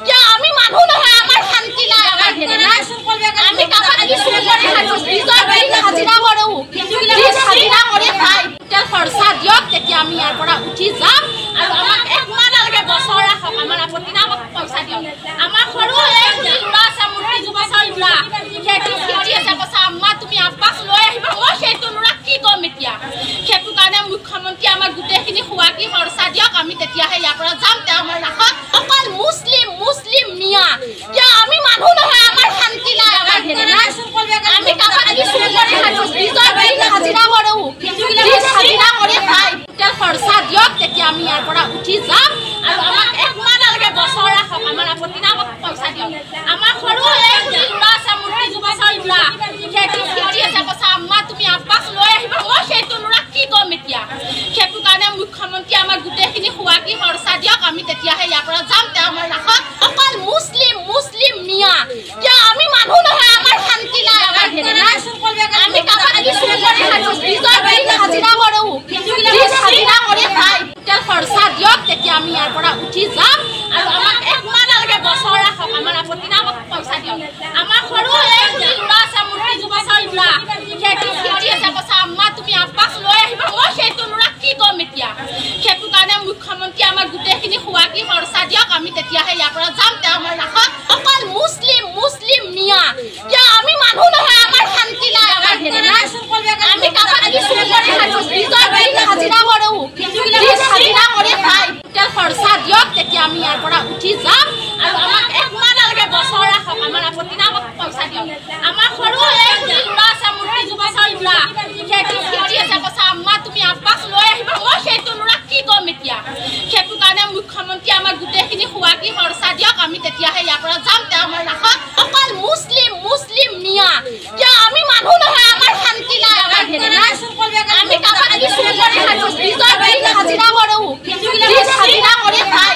কিয় আমি মানুহ নহয় আমাৰ শান্তি নাই আমাৰ হেৰি নাই আমি কাবাক কিছু কৰি নিজৰ বাৰীত হাজিৰা কৰোঁ হাজিৰা কৰি খাই খৰচা দিয়ক তেতিয়া আমি ইয়াৰ পৰা উঠি যাম আৰু আমাক এক মাহ নালাগে বছৰ ৰাখক আমাৰ আপত্তি নাই আমাক পইচা দিয়ক আমাৰ সৰু এই ল'ৰা আছে মুৰ্গী যুৱচাৰ ল'ৰা খেতি খেতি আছে কৈছে আম্মা তুমি আব্বাক লৈ আহিবা মই সেইটো ল'ৰা কি ক'ম এতিয়া সেইটো কাৰণে মুখ্যমন্ত্ৰী আমাক গোটেইখিনি খোৱাকি খৰচা দিয়ক আমি তেতিয়াহে ইয়াৰ পৰা যাম তেওঁ আমাৰ ৰাখক অকল মুছলিম মিয়া কিয় আমি মানুহ নহয় আমাৰ শান্তি নাই আমাৰ হেৰি নাই আমি কাবাক কিছু কৰি নিজৰ বাৰীত হাজিৰা কৰোঁ হাজিৰা কৰি খাই খৰচা দিয়ক তেতিয়া আমি ইয়াৰ পৰা উঠি যাম আৰু আমাক এক মাহ নালাগে বছৰ ৰাখক আমাৰ আপত্তি নাই আমাক পইচা দিয়ক আমাৰ সৰু এই ল'ৰা আছে মুৰ্গী যুৱচাৰ ল'ৰা খেতি খেতি আছে কৈছে আম্মা তুমি আব্বাক লৈ আহিবা মই সেইটো ল'ৰা কি ক'ম এতিয়া সেইটো কাৰণে মুখ্যমন্ত্ৰী আমাক গোটেইখিনি খোৱাকি খৰচা দিয়ক আমি তেতিয়াহে ইয়াৰ পৰা যাম তেওঁ আমাৰ ৰাখক অকল মুছলিম মিয়া কিয় আমি মানুহ নহয় আমাৰ শান্তি নাই আমাৰ হেৰি নাই আমি কাবাক কিছু কৰি নিজৰ বাৰীত হাজিৰা কৰোঁ হাজিৰা কৰি খাই খৰচা দিয়ক তেতিয়া আমি ইয়াৰ পৰা উঠি যাম আৰু আমাক এক মাহ নালাগে বছৰ ৰাখক আমাৰ আপত্তি নাই আমাক পইচা দিয়ক আমাৰ সৰু এই ল'ৰা আছে মুৰ্গী যুৱচাৰ ল'ৰা খেতি খেতি আছে কৈছে আম্মা তুমি আব্বাক লৈ আহিবা মই সেইটো ল'ৰা কি ক'ম এতিয়া সেইটো কাৰণে মুখ্যমন্ত্ৰী আমাক গোটেইখিনি খোৱাকি খৰচা দিয়ক আমি তেতিয়াহে ইয়াৰ পৰা যাম তেওঁ আমাৰ ৰাখক অকল মুছলিম মিয়া কিয় আমি মানুহ নহয় আমাৰ শান্তি নাই আমাৰ হেৰি নাই আমি কাবাক কিছু কৰি নিজৰ বাৰীত হাজিৰা কৰোঁ হাজিৰা কৰি খাই খৰচা দিয়ক তেতিয়া আমি ইয়াৰ পৰা উঠি যাম আৰু আমাক এক মাহ নালাগে বছৰ ৰাখক আমাৰ আপত্তি নাই আমাক পইচা দিয়ক আমাৰ সৰু এই ল'ৰা আছে মুৰ্গী যুৱচাৰ ল'ৰা খেতি খেতি আছে কৈছে আম্মা তুমি আব্বাক লৈ আহিবা মই সেইটো ল'ৰা কি ক'ম এতিয়া সেইটো কাৰণে মুখ্যমন্ত্ৰী আমাক গোটেইখিনি খোৱাকি খৰচা দিয়ক আমি তেতিয়াহে ইয়াৰ পৰা যাম তেওঁ আমাৰ ৰাখক অকল মুছলিম মিয়া কিয় আমি মানুহ নহয় আমাৰ শান্তি নাই আমাৰ হেৰি নাই আমি কাবাক কিছু কৰি নিজৰ বাৰীত হাজিৰা কৰোঁ হাজিৰা কৰি খাই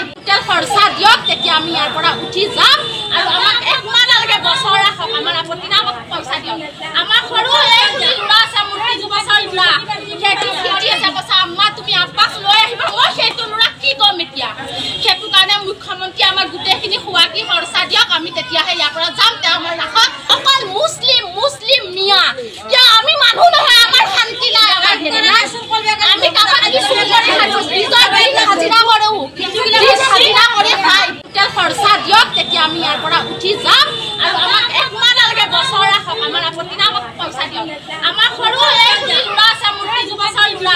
খৰচা দিয়ক তেতিয়া আমি ইয়াৰ পৰা উঠি যাম আৰু আমাক এক মাহ নালাগে বছৰ ৰাখক আমাৰ আপত্তি নাই আমাক পইচা দিয়ক আমাৰ সৰু এই ল'ৰা আছে মুৰ্গী যুৱচাৰ ল'ৰা খেতি খেতি আছে কৈছে আম্মা তুমি আব্বাক লৈ আহিবা মই সেইটো ল'ৰা কি ক'ম এতিয়া সেইটো কাৰণে মুখ্যমন্ত্ৰী আমাক গোটেইখিনি খোৱাকি খৰচা দিয়ক আমি তেতিয়াহে ইয়াৰ পৰা যাম তেওঁ আমাৰ ৰাখক অকল মুছলিম মিয়া কিয় আমি মানুহ নহয় আমাৰ শান্তি নাই আমাৰ হেৰি নাই আমি কাবাক কিছু কৰি নিজৰ বাৰীত হাজিৰা কৰোঁ হাজিৰা কৰি খাই খৰচা দিয়ক তেতিয়া আমি ইয়াৰ পৰা উঠি যাম আৰু আমাক এক মাহ নালাগে বছৰ ৰাখক আমাৰ আপত্তি নাই আমাক পইচা দিয়ক আমাৰ সৰু এই ল'ৰা আছে মুৰ্গী যুৱচাৰ ল'ৰা